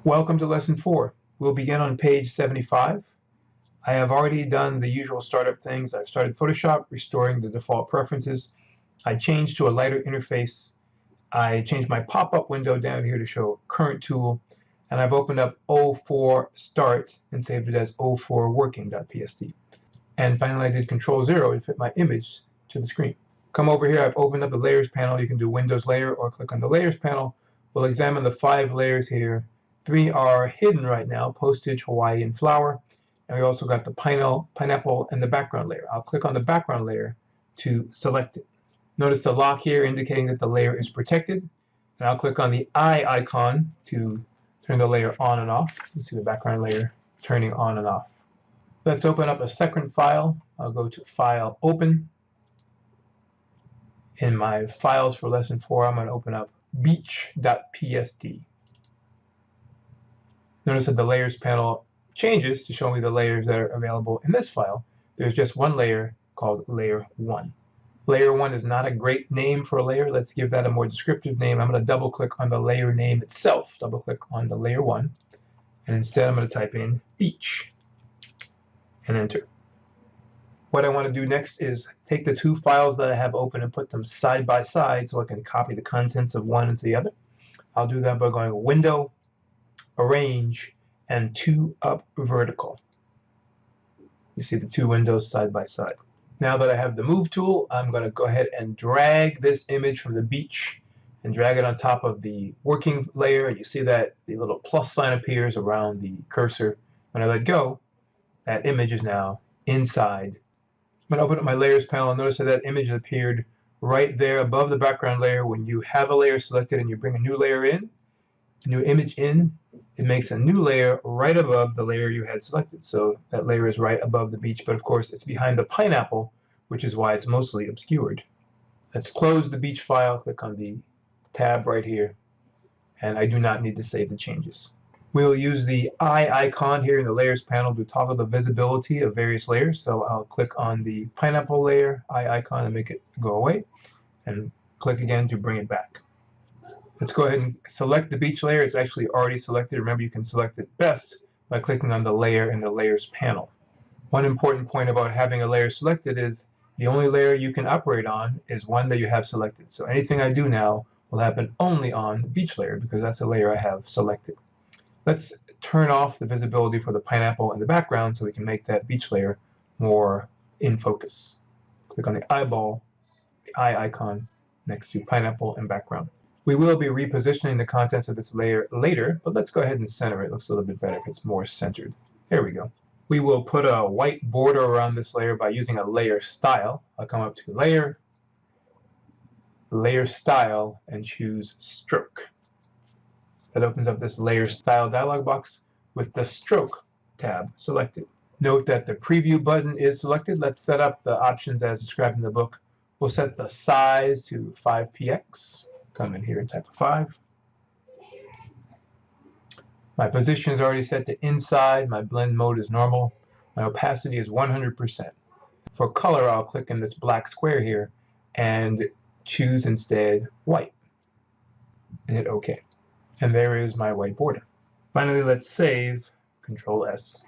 Welcome to Lesson 4. We'll begin on page 75. I have already done the usual startup things. I've started Photoshop, restoring the default preferences. I changed to a lighter interface. I changed my pop-up window down here to show current tool. And I've opened up 04 start and saved it as 04 working.psd. And finally, I did Control-0 to fit my image to the screen. Come over here, I've opened up the layers panel. You can do Windows layer or click on the layers panel. We'll examine the 5 layers here. 3 are hidden right now: postage, Hawaii, and flower. And we also got the pineapple and the background layer. I'll click on the background layer to select it. Notice the lock here indicating that the layer is protected. And I'll click on the eye icon to turn the layer on and off. You see the background layer turning on and off. Let's open up a second file. I'll go to File, Open. In my files for Lesson 4, I'm going to open up beach.psd. Notice that the layers panel changes to show me the layers that are available in this file. There's just one layer called Layer 1. Layer 1 is not a great name for a layer. Let's give that a more descriptive name. I'm going to double click on the layer name itself. Double click on the Layer 1. And instead I'm going to type in beach and enter. What I want to do next is take the 2 files that I have open and put them side by side so I can copy the contents of one into the other. I'll do that by going Window, Arrange, and 2 up vertical. You see the 2 windows side by side. Now that I have the Move tool, I'm going to go ahead and drag this image from the beach and drag it on top of the working layer. And you see that the little plus sign appears around the cursor. When I let go, that image is now inside. I'm going to open up my layers panel and notice that image appeared right there above the background layer. When you have a layer selected and you bring a new layer in, a new image in, it makes a new layer right above the layer you had selected. So that layer is right above the beach, but of course it's behind the pineapple, which is why it's mostly obscured. Let's close the beach file, click on the tab right here, and I do not need to save the changes. We'll use the eye icon here in the layers panel to toggle the visibility of various layers. So I'll click on the pineapple layer, eye icon, and make it go away, and click again to bring it back. Let's go ahead and select the beach layer. It's actually already selected. Remember, you can select it best by clicking on the layer in the layers panel. One important point about having a layer selected is the only layer you can operate on is one that you have selected. So anything I do now will happen only on the beach layer because that's the layer I have selected. Let's turn off the visibility for the pineapple in the background so we can make that beach layer more in focus. Click on the eyeball, the eye icon next to pineapple and background. We will be repositioning the contents of this layer later, but let's go ahead and center it. It looks a little bit better if it's more centered. There we go. We will put a white border around this layer by using a layer style. I'll come up to Layer, Layer Style, and choose Stroke. That opens up this Layer Style dialog box with the Stroke tab selected. Note that the Preview button is selected. Let's set up the options as described in the book. We'll set the size to 5px. Come in here and type a 5. My position is already set to inside. My blend mode is normal. My opacity is 100%. For color, I'll click in this black square here and choose instead white. And hit OK. And there is my white border. Finally, let's save. Control S.